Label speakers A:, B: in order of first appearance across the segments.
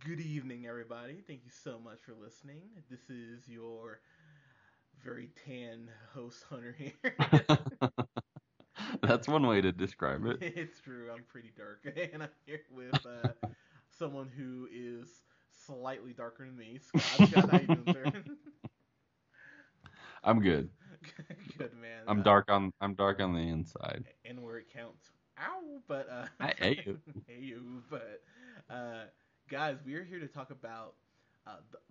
A: Good evening, everybody. Thank you so much for listening. This is your very tan host, Hunter here.
B: That's one way to describe it.
A: It's true, I'm pretty dark, and I'm here with someone who is slightly darker than me, Scott. Scott, how you doing, sir?
B: I'm good.
A: Good man.
B: I'm dark on the inside.
A: And where it counts. Ow! But
B: I hate you.
A: hey you. But uh, guys, we are here to talk about.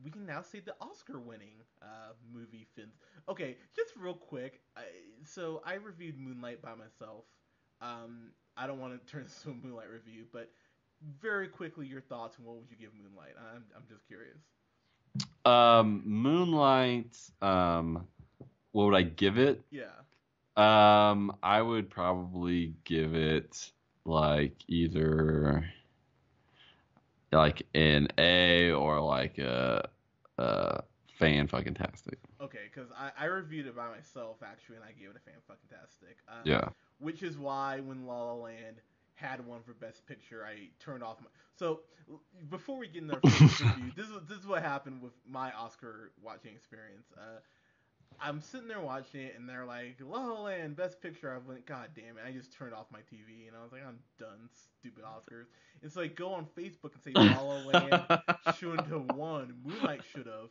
A: We can now say the Oscar-winning movie Fins. Okay, just real quick. So I reviewed Moonlight by myself. I don't want to turn this into a Moonlight review, but very quickly, your thoughts and what would you give Moonlight? I'm just curious.
B: Moonlight. What would I give it?
A: Yeah.
B: I would probably give it like either like an A or like a fan fucking tastic.
A: Okay, because I reviewed it by myself actually, and I gave it a fan fucking tastic.
B: Yeah.
A: Which is why when La La Land had one for Best Picture, I turned off my. So before we get into our first review, this is what happened with my Oscar watching experience. I'm sitting there watching it, and they're like, La La Land, Best Picture. I went, God damn it. I just turned off my TV, and I was like, I'm done, stupid Oscars. It's like, go on Facebook and say La La Land shouldn't have won. Moonlight should have.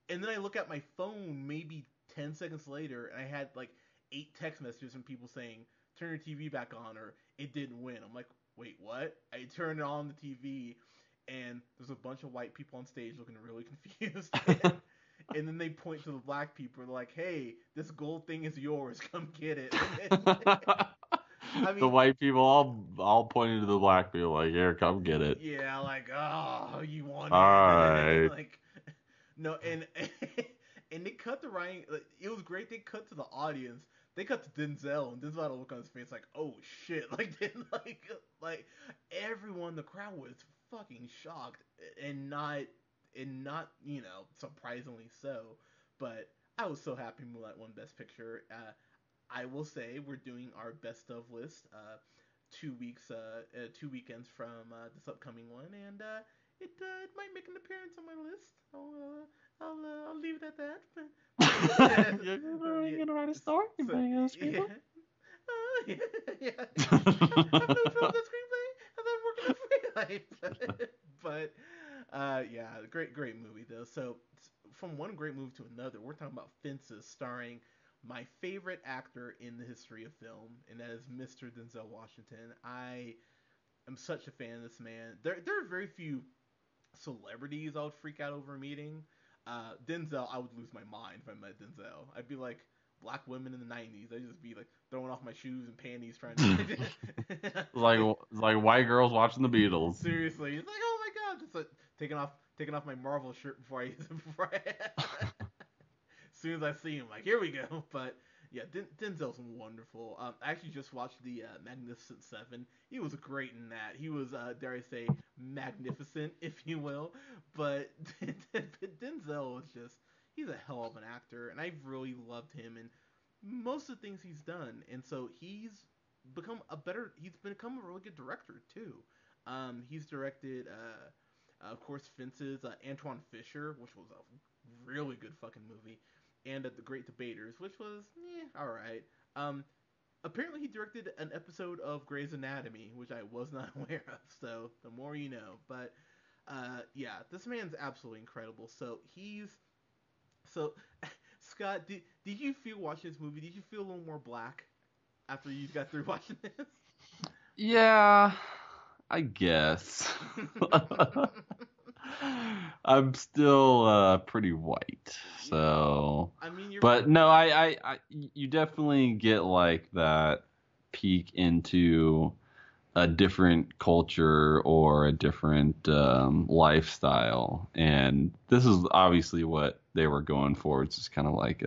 A: And then I look at my phone maybe 10 seconds later, and I had like 8 text messages from people saying, turn your TV back on, or it didn't win. I'm like, wait, what? I turned on the TV, and there's a bunch of white people on stage looking really confused. And then they point to the black people. They're like, "Hey, this gold thing is yours. Come get it." I
B: The
A: mean,
B: white people all pointing to the black people like, here, come get it.
A: yeah, like, oh, you won
B: All
A: it.
B: right.
A: Like, no, and and they cut the writing. Like, it was great. They cut to the audience. They cut to Denzel, and Denzel had a look on his face like, "Oh shit!" Like everyone, the crowd was fucking shocked, and not surprisingly so. But I was so happy Moonlight won Best Picture. I will say we're doing our best of list 2 weeks, 2 weekends from this upcoming one, and it might make an appearance on my list. I'll leave it at that.
B: You're
A: Yeah,
B: gonna write a story
A: so
B: by a
A: yeah.
B: screenplay?
A: Yeah, yeah. I've no trouble with screenplay, and I'm working on screenplay. But yeah, great movie though. So from one great movie to another, we're talking about Fences, starring my favorite actor in the history of film, and that is Mr. Denzel Washington. I am such a fan of this man. There are very few celebrities I would freak out over meeting. Denzel, I would lose my mind if I met Denzel. I'd be like black women in the '90s. I'd just be like throwing off my shoes and panties trying to.
B: Like white girls watching the Beatles.
A: Seriously, it's like, oh my god, just like taking off my Marvel shirt before I before I, as soon as I see him, like here we go. But yeah, Denzel's wonderful. I actually just watched the Magnificent Seven. He was great in that. He was, dare I say, magnificent, if you will. But Denzel is just—he's a hell of an actor, and I've really loved him in most of the things he's done. And so he's become a really good director too. He's directed, of course, Fences, Antoine Fisher, which was a really good fucking movie, and The Great Debaters, which was all right. Um, Apparently he directed an episode of Grey's Anatomy, which I was not aware of. So the more you know. But yeah, this man's absolutely incredible. So Scott, did you feel watching this movie? Did you feel a little more black after you got through watching this?
B: Yeah, I guess. I'm still pretty white,
A: Yeah.
B: so.
A: I mean, you're.
B: But no, you definitely get like that peek into a different culture or a different lifestyle, and this is obviously what they were going for. It's just kind of like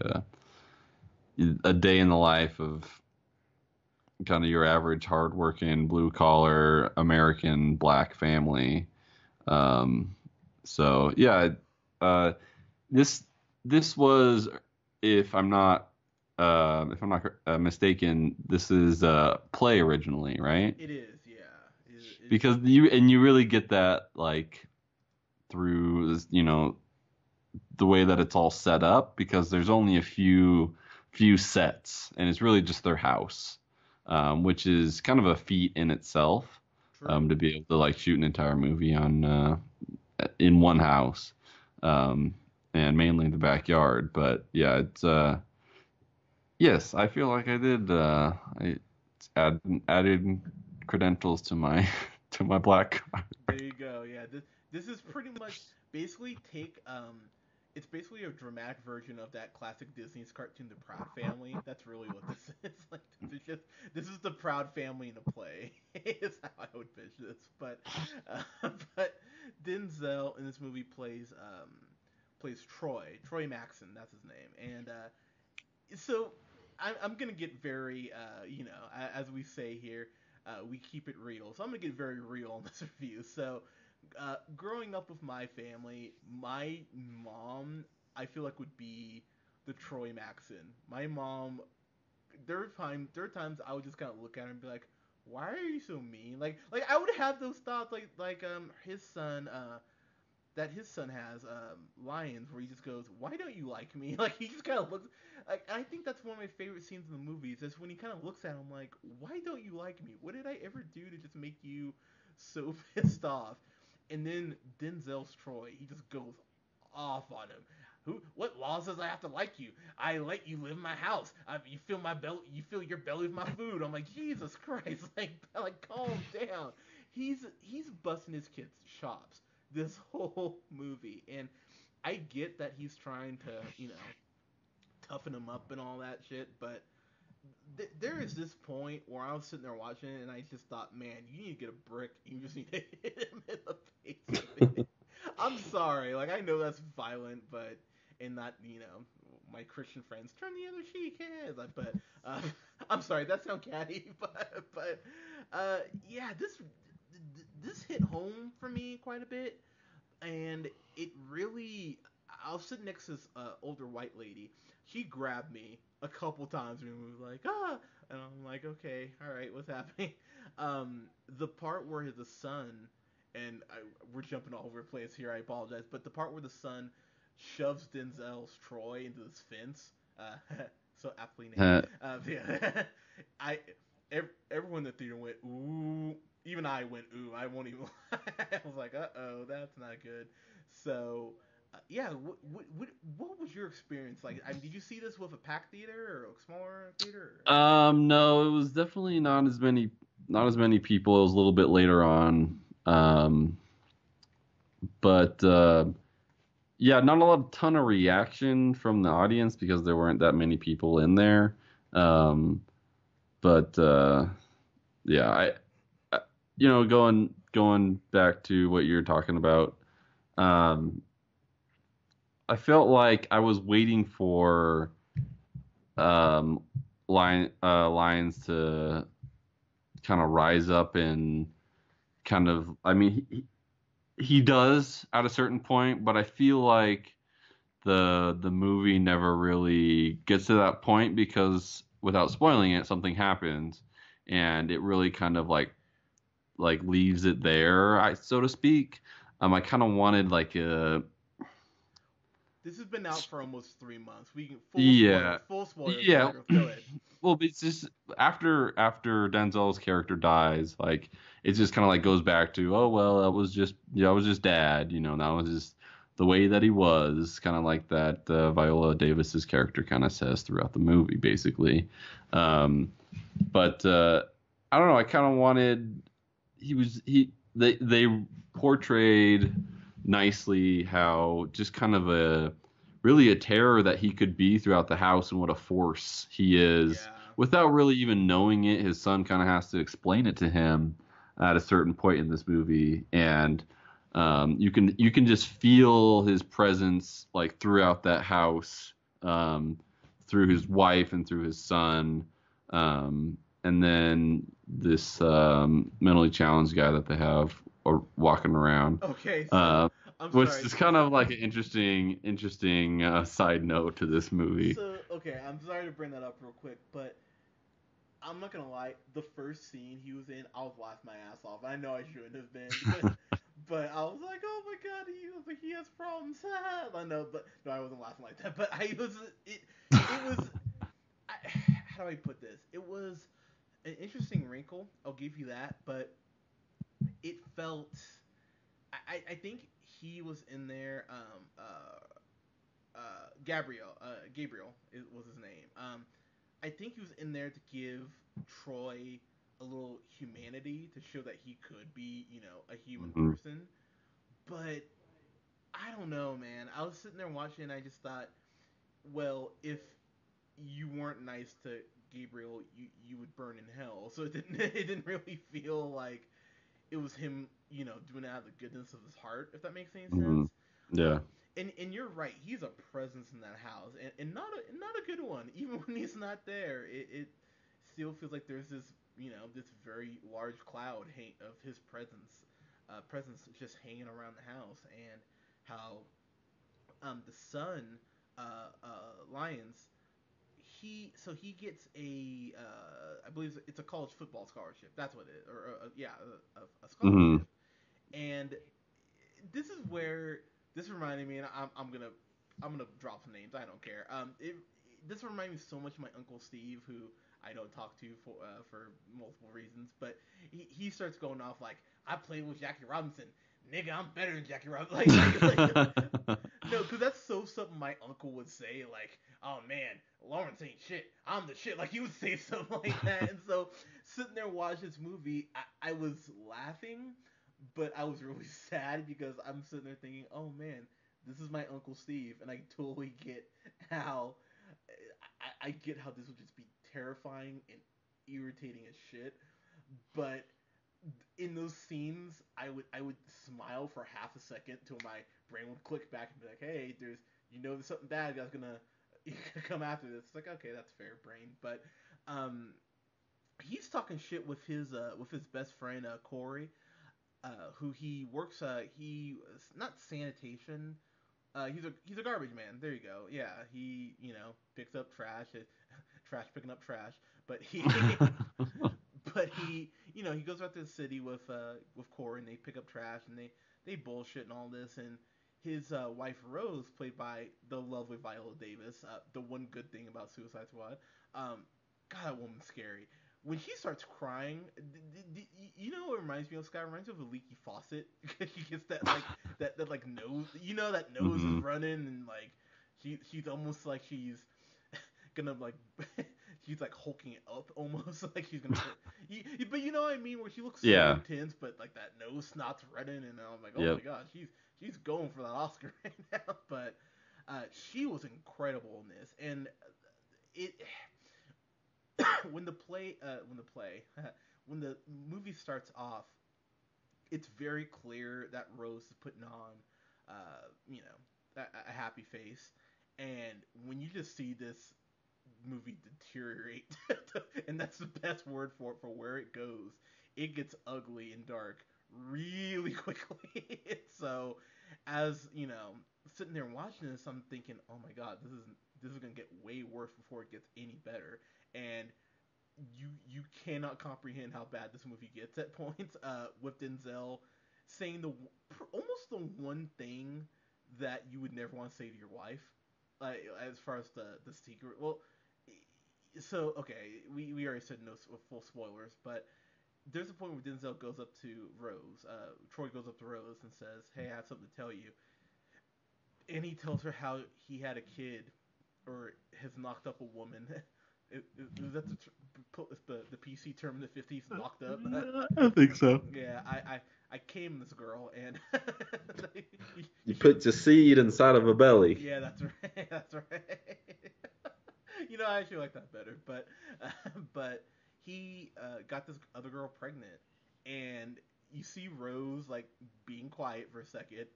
B: a day in the life of kind of your average hardworking blue collar American black family. Um, so yeah, uh, this this was, if I'm not mistaken, this is a play originally, right?
A: It is, yeah.
B: because you really get that like through the way that it's all set up, because there's only a few sets and it's really just their house, which is kind of a feat in itself,
A: True.
B: to be able to like shoot an entire movie on in one house, um, and mainly in the backyard. But yeah, it's yes, I feel like I did I added credentials to my to my black card.
A: There you go. Yeah, this is pretty much basically it's basically a dramatic version of that classic Disney's cartoon, The Proud Family. That's really what this is. Like, this is the Proud Family in a play. Is how I would pitch this. But Denzel in this movie plays Troy Maxon. That's his name. And so I'm gonna get very as we say here, we keep it real. So I'm gonna get very real on this review. So growing up with my family, my mom I feel like would be the Troy Maxon. My mom, there are times I would just kind of look at her and be like, why are you so mean? Like I would have those thoughts like his son that his son has lions, where he just goes, why don't you like me? Like he just kind of looks like, I think that's one of my favorite scenes in the movies is when he kind of looks at him like, why don't you like me? What did I ever do to just make you so pissed off? And then Denzel's Troy, he just goes off on him. What law says I have to like you? I let you live in my house. You fill my belly. You fill your belly with my food. I'm like, Jesus Christ! Like calm down. He's busting his kids' chops this whole movie, and I get that he's trying to toughen him up and all that shit, but there is this point where I was sitting there watching it and I just thought, man, you need to get a brick. You just need to hit him in the face with it. I'm sorry, like I know that's violent, but and not my Christian friends turn the other cheek, yes. But uh, I'm sorry, that sounds catty, but yeah, this hit home for me quite a bit, and it really. I was sitting next to this older white lady. She grabbed me a couple times and was like, ah, and I'm like, okay, all right, what's happening? The part where the son, and we're jumping all over the place here. I apologize, but the part where the son shoves Denzel's Troy into this fence, so aptly named. Yeah, I everyone in the theater went ooh. Even I went ooh. I won't even. I was like, oh, that's not good. So yeah, what was your experience like? I mean, did you see this with a packed theater or a smaller theater?
B: No, it was definitely not as many people. It was a little bit later on. But yeah, not a ton of reaction from the audience because there weren't that many people in there. Um, but yeah, I going back to what you're talking about, um, I felt like I was waiting for um, Lions to kind of rise up and kind of. I mean, he does at a certain point, but I feel like the movie never really gets to that point because without spoiling it, something happens, and it really kind of like leaves it there, so to speak. I kind of wanted like a
A: This has been out for almost 3 months. We can
B: yeah
A: full spoilers.
B: yeah.
A: Go ahead.
B: Well, it's just after Denzel's character dies, like it just kind of like goes back to, oh well, that was just dad, that was just the way that he was, kind of like that Viola Davis's character kind of says throughout the movie, basically. Um, but I don't know, I kind of wanted they portrayed nicely how just kind of a really a terror that he could be throughout the house and what a force he is
A: Yeah.
B: without really even knowing it. His son kind of has to explain it to him at a certain point in this movie, and you can just feel his presence like throughout that house, through his wife and through his son, and then this mentally challenged guy that they have or walking around.
A: Okay, so
B: Uh,
A: I'm
B: which
A: sorry.
B: is kind of like an interesting side note to this movie.
A: So okay, I'm sorry to bring that up real quick, but I'm not gonna lie. The first scene he was in, I was laughing my ass off. I know I shouldn't have been, but I was like, oh my god, he was like he has problems. I know, but no, I wasn't laughing like that. But I was it. It was. I, how do I put this? It was an interesting wrinkle. I'll give you that, but it felt. I think he was in there. Gabriel was his name. I think he was in there to give Troy a little humanity to show that he could be, a human
B: Hmm.
A: person. But I don't know, man. I was sitting there watching, and I just thought, well, if you weren't nice to Gabriel, you would burn in hell. So it didn't it didn't really feel like it was him, doing it out of the goodness of his heart, if that makes any sense.
B: Hmm.
A: Uh,
B: Yeah.
A: and you're right, he's a presence in that house, and not a good one. Even when he's not there, it still feels like there's this this very large cloud of his presence just hanging around the house, and how the son, Lyons, he gets I believe it's a college football scholarship. That's what it is, or yeah, a
B: Hmm.
A: scholarship. And this is where this reminded me, and I'm gonna drop some names. I don't care. This reminded me so much of my uncle Steve, who I don't talk to for multiple reasons, but he starts going off like, I played with Jackie Robinson, nigga, I'm better than Jackie Robinson. No, because that's so something my uncle would say, like, oh man, Lawrence ain't shit, I'm the shit. Like he would say something like that, and so sitting there watching this movie, I was laughing, but I was really sad because I'm sitting there thinking, oh man, this is my Uncle Steve, and I totally get how I get how this would just be terrifying and irritating as shit. But in those scenes, I would smile for half a second till my brain would click back and be like, hey, there's something bad that's gonna come after this. It's like, okay, that's fair, brain. But um, he's talking shit with his best friend Corey, who he works. He not sanitation. He's a garbage man. There you go. Yeah, he picks up trash. Trash picking up trash. But he but he goes out to the city with Corey, and they pick up trash, and they bullshit and all this, and his wife Rose, played by the lovely Viola Davis. The one good thing about Suicide Squad. Um, God, that woman's scary. When she starts crying, what it reminds me of? Scott, it reminds me of a leaky faucet because she gets that that like nose. That nose is
B: Hmm.
A: running, and like she's almost like she's gonna like she's like hulking it up almost like she's gonna but you know what I mean, where she looks so
B: Yeah.
A: intense, but like that nose snot's running, and I'm like, oh my
B: Yep.
A: god, she's going for that Oscar right now. But she was incredible in this, and it when the play when the movie starts off, it's very clear that Rose is putting on a happy face, and when you just see this movie deteriorate, and that's the best word for where it goes. It gets ugly and dark really quickly. So, as sitting there watching this, I'm thinking, oh my god, this is gonna get way worse before it gets any better. And you cannot comprehend how bad this movie gets at points. With Denzel saying almost the one thing that you would never want to say to your wife, as far as the secret. Well, so okay, we already said no full spoilers, but there's a point where Denzel goes up to Rose. Troy goes up to Rose and says, "Hey, I have something to tell you," and he tells her how he had a kid or has knocked up a woman. Is that the PC term in the 50s? Knocked up.
B: I think so.
A: Yeah, I came this girl, and
C: You put your seed inside of a belly.
A: yeah, that's right. That's right. I actually like that better. But he got this other girl pregnant, and you see Rose like being quiet for a second,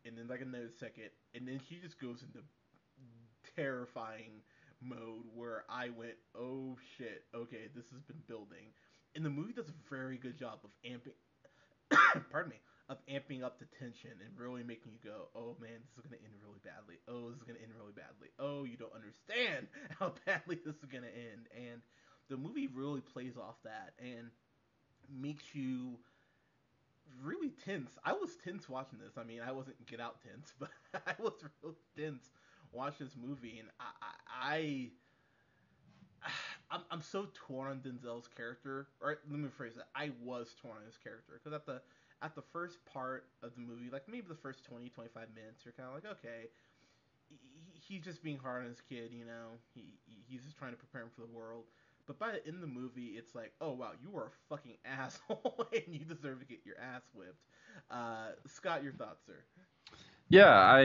A: and then like another second, and then she just goes into terrifying mode where I went, oh shit, okay, this has been building. And the movie does a very good job of pardon me, of amping up the tension and really making you go, oh man, this is gonna end really badly. Oh, this is gonna end really badly. Oh, you don't understand how badly this is gonna end. And the movie really plays off that and makes you really tense. I was tense watching this. I mean, I wasn't Get Out tense, but I was real tense watching this movie, and I'm so torn on Denzel's character. Or let me rephrase that. I was torn on his character because at the first part of the movie, like maybe the first 20, 25 minutes, you're kind of like, okay, he's just being hard on his kid, you know. He's just trying to prepare him for the world. But by the end of the movie, it's like, oh wow, you are a fucking asshole, and you deserve to get your ass whipped. Scott, your thoughts, sir?
B: Yeah,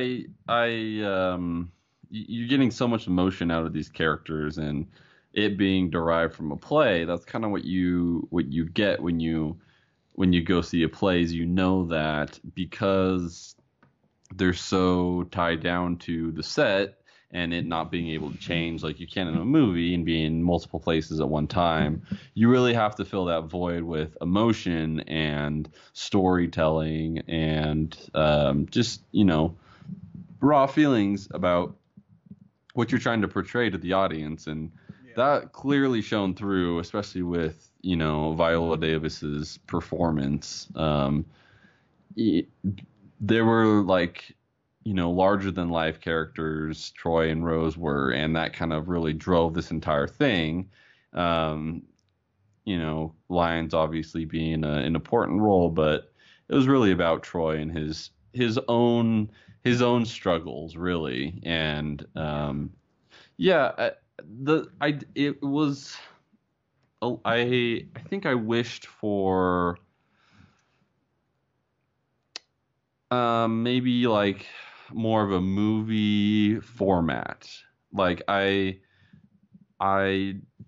B: you're getting so much emotion out of these characters, and it being derived from a play. That's kind of what you get when you go see a play. Is you know that because they're so tied down to the set and it not being able to change like you can in a movie and be in multiple places at one time, you really have to fill that void with emotion and storytelling and just, raw feelings about what you're trying to portray to the audience. And
A: Yeah.
B: that clearly shone through, especially with, Viola Davis's performance. There were like larger than life characters, Troy and Rose were, and that kind of really drove this entire thing. um Lyons obviously being an important role, but it was really about Troy and his own struggles, really. And yeah, it was, I think I wished for maybe like more of a movie format. Like I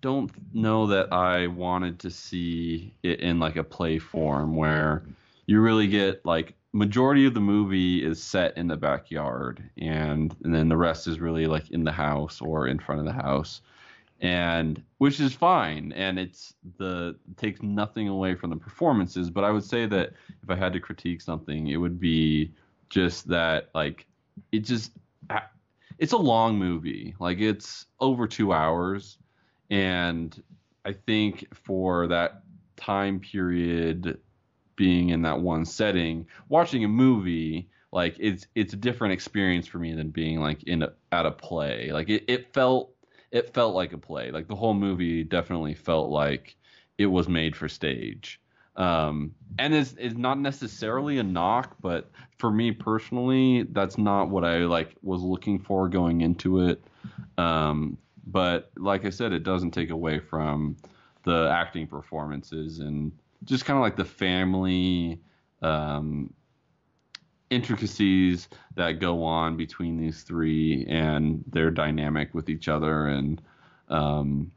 B: don't know that I wanted to see it in like a play form where you really get like majority of the movie is set in the backyard, and then the rest is really like in the house or in front of the house, and which is fine, and takes nothing away from the performances. But I would say that if I had to critique something, it would be just that like it just it's a long movie. Like it's over 2 hours, and I think for that time period being in that one setting, watching a movie, like it's a different experience for me than being like at a play. Like it felt like a play. Like the whole movie definitely felt like it was made for stage. And it's not necessarily a knock, but for me personally, that's not what I like was looking for going into it. But like I said, it doesn't take away from the acting performances and just kind of like the family um, intricacies that go on between these three and their dynamic with each other. And um,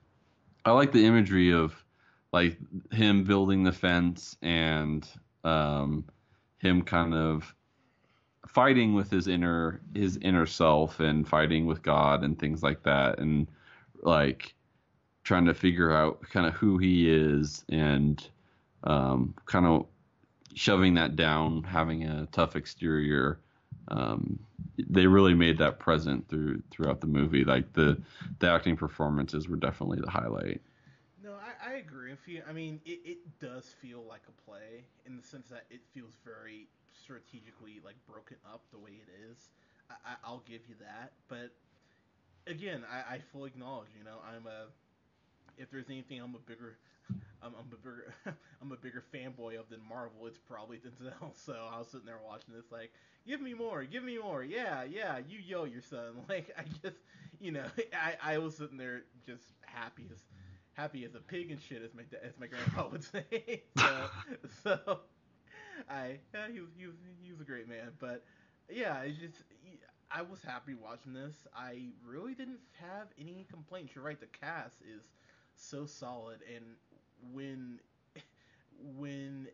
B: I like the imagery of like him building the fence and um, him kind of fighting with his inner self and fighting with God and things like that, and like trying to figure out kind of who he is, and kind of shoving that down, having a tough exterior. Um, they really made that present throughout the movie. Like the acting performances were definitely the highlight.
A: No, I agree with you. I mean, it does feel like a play in the sense that it feels very strategically like broken up the way it is. I'll give you that. But again, I fully acknowledge. You know, if there's anything I'm a bigger I'm a bigger fanboy of than Marvel. It's probably Denzel. So I was sitting there watching this like, give me more, yeah, yeah. You yo your son. Like I just, I was sitting there just happy as a pig and shit, as my grandpa would say. So he was a great man. But yeah, it's just I was happy watching this. I really didn't have any complaints. You're right. The cast is so solid, and when when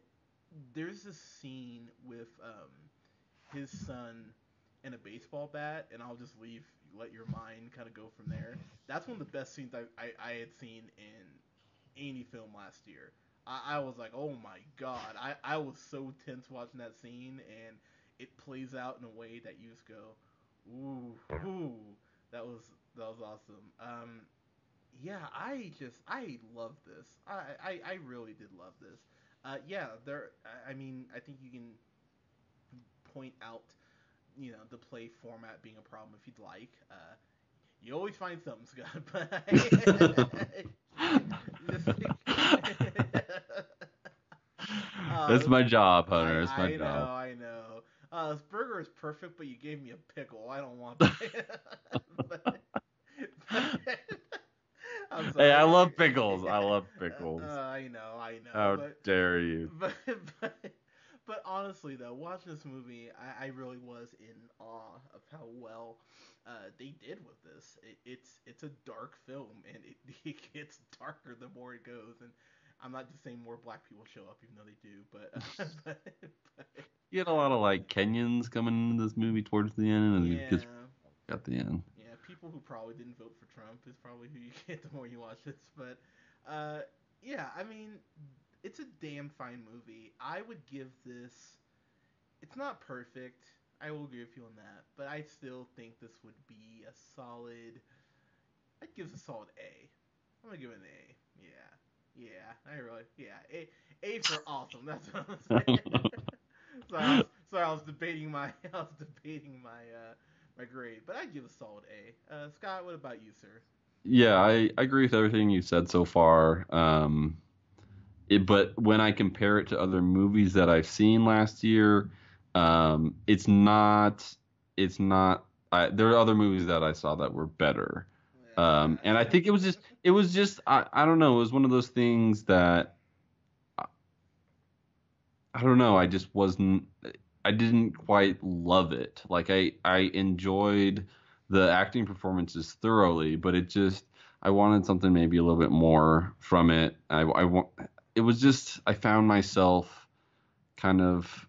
A: there's this scene with his son and a baseball bat, and I'll just let your mind kind of go from there. That's one of the best scenes I had seen in any film last year. I was like, oh my god, I was so tense watching that scene, and it plays out in a way that you just go, ooh, that was awesome. Yeah, I love this. I really did love this. Yeah, there. I mean, I think you can point out, the play format being a problem if you'd like. You always find something, Scott, but just
B: That's
A: uh,
B: my job, Hunter. That's my
A: I know,
B: job.
A: I know. This burger is perfect, but you gave me a pickle. I don't want that. but, but I'm
B: Hey, I
A: sorry.
B: love pickles. I love pickles.
A: I know,
B: How dare you?
A: but, but, but honestly, though, watching this movie, I really was in awe of how well they did with this. It's a dark film, and it gets darker the more it goes. And I'm not just saying more black people show up, even though they do, but
B: You had a lot of like Kenyans coming into this movie towards the end, and it gets
A: yeah.
B: at the end.
A: Yeah, people who probably didn't vote for Trump is probably who you get the more you watch this. But yeah, I mean, it's a damn fine movie. I would give this. It's not perfect. I will agree with you on that, but I still think this would be a solid. I'd give this a solid A. I'm gonna give it an A. Yeah, yeah, I really, yeah, A for awesome. That's what I'm saying. Sorry, I was debating my, I was debating my grade, but I'd give it a solid A. Scott, what about you, sir?
B: Yeah, I agree with everything you said so far. But when I compare it to other movies that I've seen last year, it's not. It's not. There are other movies that I saw that were better, and I think it was just. I don't know. It was one of those things that I don't know. I just wasn't. I didn't quite love it. Like I enjoyed the acting performances thoroughly, but it just. I wanted something maybe a little bit more from it. I want. It was just. I found myself kind of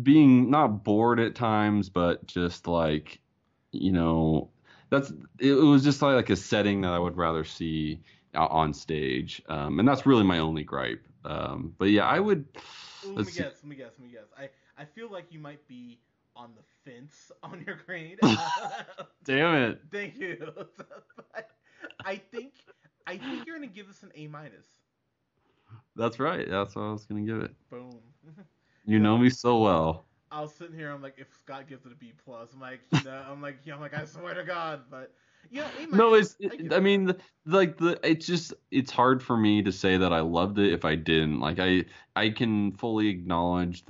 B: being not bored at times, but just like, you know, that's it was just like a setting that I would rather see on stage, and that's really my only gripe. But yeah, I would.
A: Ooh,
B: Let's see.
A: let me guess. I feel like you might be on the fence on your grade.
B: Damn it.
A: Thank you. But I think I think you're gonna give this an A minus.
B: That's right. That's what I was gonna give it.
A: Boom.
B: You
A: Because
B: know me so well.
A: I was sitting here, I'm like, if Scott gives it a B plus, I'm like, I'm like, I swear to God, but A
B: No,
A: minus. I give
B: I
A: it
B: mean,
A: that.
B: it's just, it's hard for me to say that I loved it if I didn't. Like, I can fully acknowledge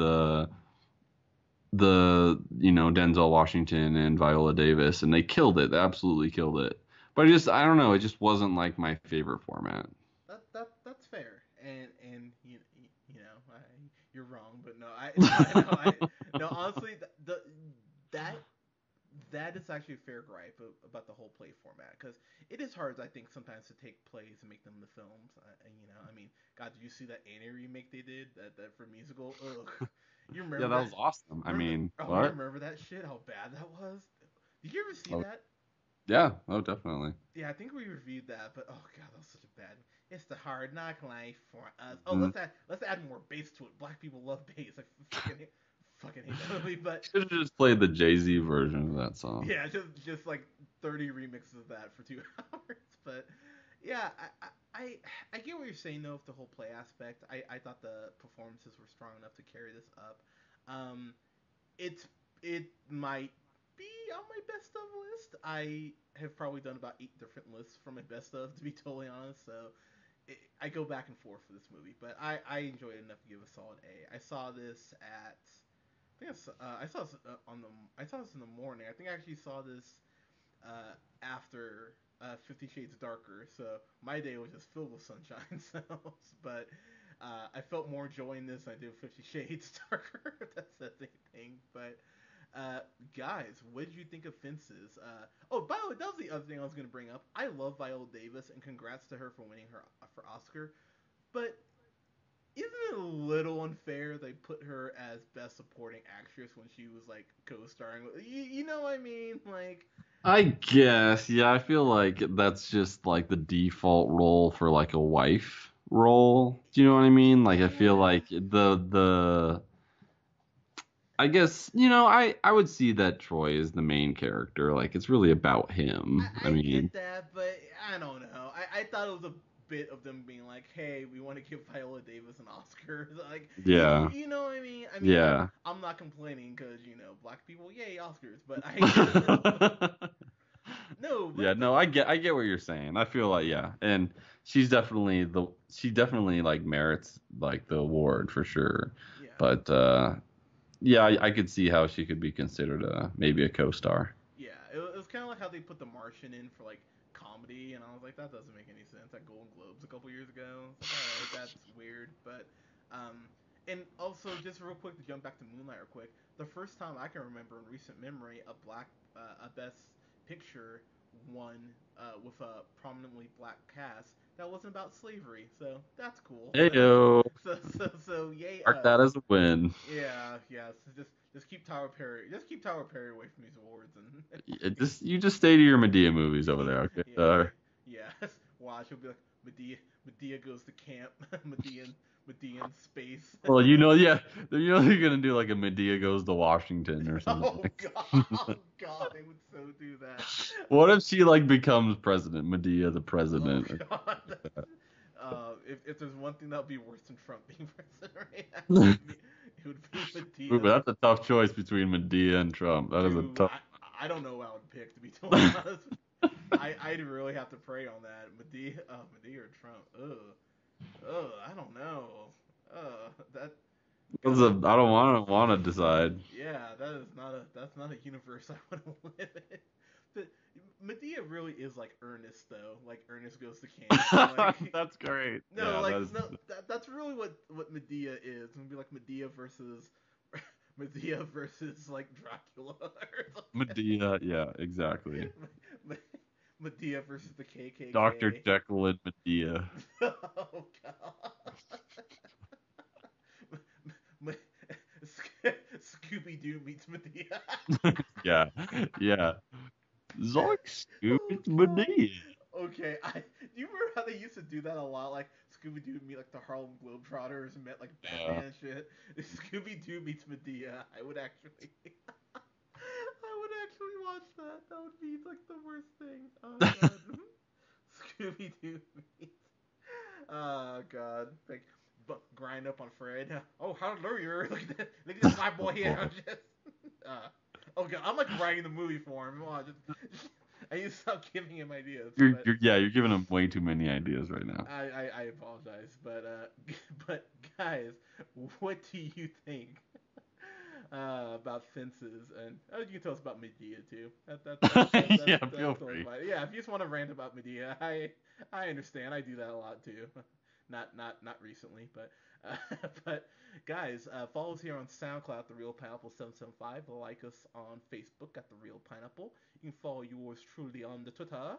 B: Denzel Washington and Viola Davis, and they killed it. They absolutely killed it. But I don't know. It just wasn't like my favorite format.
A: That's fair, and you're wrong, but no, no, honestly, that that is actually a fair gripe about the whole play format because it is hard, I think, sometimes to take plays and make them into films. And I mean, God, did you see that Annie remake they did that for musical? Ugh, you
B: Yeah,
A: remember
B: that
A: that?
B: was awesome. I
A: Remember?
B: mean,
A: Oh, you
B: what?
A: remember that shit? How bad that was? Did you ever see
B: Oh,
A: that?
B: yeah. Oh, definitely.
A: Yeah, I think we reviewed that, but oh god, that was such a bad. It's the hard knock life for us. Oh,
B: Mm.
A: let's add more bass to it. Black people love bass. I fucking hate that movie, but
B: Should have just played the Jay-Z version of that song.
A: yeah, just like 30 remixes of that for 2 hours. But yeah, I get what you're saying though with the whole play aspect. I thought the performances were strong enough to carry this up. Um, it's it might be on my best of list. I have probably done about 8 different lists for my best of, to be totally honest. So I go back and forth for this movie, but I enjoyed it enough to give a solid A. I saw this at I think I saw this I saw this in the morning. I think I actually saw this after 50 Shades Darker. So my day was just filled with sunshine. So, but I felt more joy in this than I did 50 Shades Darker. That's the thing. But guys, what did you think of Fences? Oh, by the way, that was the other thing I was going to bring up. I love Viola Davis, and congrats to her for winning her for Oscar. But isn't it a little unfair they put her as best supporting actress when she was like co-starring with you know what I mean? Like
B: I guess, yeah, I feel like that's just like the default role for like a wife role. Do you know what I mean? Like I feel
A: yeah.
B: like the I guess, I would see that Troy is the main character. Like, it's really about him. I
A: I
B: mean,
A: get that, but I don't know. I thought it was a bit of them being like, "Hey, we want to give Viola Davis an Oscar." Like,
B: yeah,
A: you know what I mean? I mean,
B: yeah.
A: I'm not complaining because black people, yay Oscars. But I no,
B: Yeah,
A: but
B: no, I get what you're saying. I feel like, yeah, and she definitely like merits like the award for sure.
A: yeah,
B: But yeah, I could see how she could be considered maybe a co-star.
A: yeah. It was kind of like how they put The Martian in for like comedy, and I was like, that doesn't make any sense. At Golden Globes a couple years ago, it's like, all right, that's weird. But and also just real quick to jump back to Moonlight real quick, the first time I can remember in recent memory a Best Picture won with a prominently black cast that wasn't about slavery, so that's cool.
B: Heyo,
A: So yay
B: mark
A: us.
B: that as a win.
A: Yeah, yeah. So just keep Tyler Perry. Just keep Tyler Perry away from these awards, and
B: You just stay to your Medea movies over there, okay?
A: yeah, yeah. Watch, he'll be like Medea goes to camp, Medea in space.
B: Well, yeah, they're gonna do like a Medea goes to Washington or something.
A: Oh god, oh god, they would so do that.
B: What if she like becomes president, Medea the
A: Oh
B: president?
A: god. If there's one thing that would be worse than Trump being president right now, it would be
B: Ooh,
A: Medea.
B: but that's a tough choice between Medea and Trump. That is a
A: Dude,
B: tough.
A: I don't know what I would pick, to be totally honest. I'd really have to pray on that. Medea or Trump. Ugh, I don't know. That God.
B: I don't want to decide.
A: Yeah, that's not a universe I want to live in. The, Medea really is like Ernest though. Like Ernest goes to camp. Like
B: That's great.
A: no,
B: Yeah,
A: like no, that's really what Medea is. It's gonna be like Medea versus Medea versus like Dracula or something.
B: Medea. Yeah, exactly.
A: Medea versus the
B: Dr.
A: KKK.
B: Jekyll and Medea.
A: Oh god. Scooby Doo meets Medea.
B: Yeah, yeah. Zoink, Scoop,
A: Oh
B: it's
A: god.
B: Medea.
A: Okay, do you remember how they used to do that a lot? Like Scooby Doo meet like the Harlem Globetrotters and met like
B: Yeah.
A: Batman and shit. Scooby Doo meets Medea. I would actually, I would actually watch that. That would be like the worst thing. Oh god. Scooby Doo meets. Oh god. Like, grind up on Fred. Oh hallelujah! Look at this white boy here. I'm just. Uh, oh god, I'm like writing the movie for him. Oh, I need to stop giving him ideas. But
B: You're giving him way too many ideas right now.
A: I apologize, but guys, what do you think about Fences? And you can tell us about Medea too.
B: Yeah,
A: That's
B: feel
A: totally
B: free.
A: fine. Yeah, if you just want to rant about Medea, I understand. I do that a lot too. Not recently, but but guys, follow us here on SoundCloud, The Real Pineapple 775. Like us on Facebook at The Real Pineapple. You can follow yours truly on the Twitter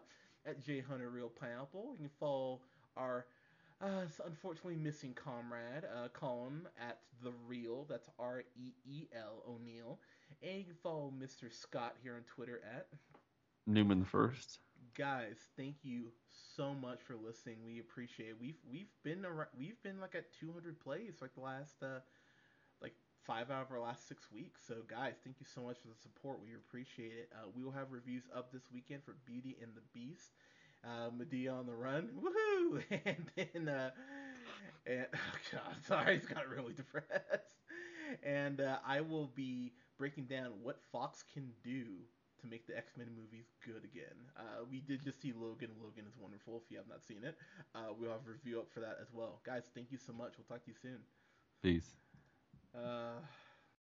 A: at JHunterRealPineapple. You can follow our unfortunately missing comrade, Colin at The Real. That's REEL O'Neill. And you can follow Mr. Scott here on Twitter at
B: Newman the first.
A: Guys, thank you so much for listening. We appreciate it. We've been like at 200 plays like the last like 5 out of our last 6 weeks. So guys, thank you so much for the support. We appreciate it. We will have reviews up this weekend for Beauty and the Beast, Medea on the Run, woohoo, and oh god, sorry, I just got really depressed. And I will be breaking down what Fox can do to make the X-Men movies good again. We did just see Logan. Logan is wonderful. If you have not seen it, we'll have a review up for that as well. Guys, thank you so much. We'll talk to you soon.
B: Peace.
A: Uh,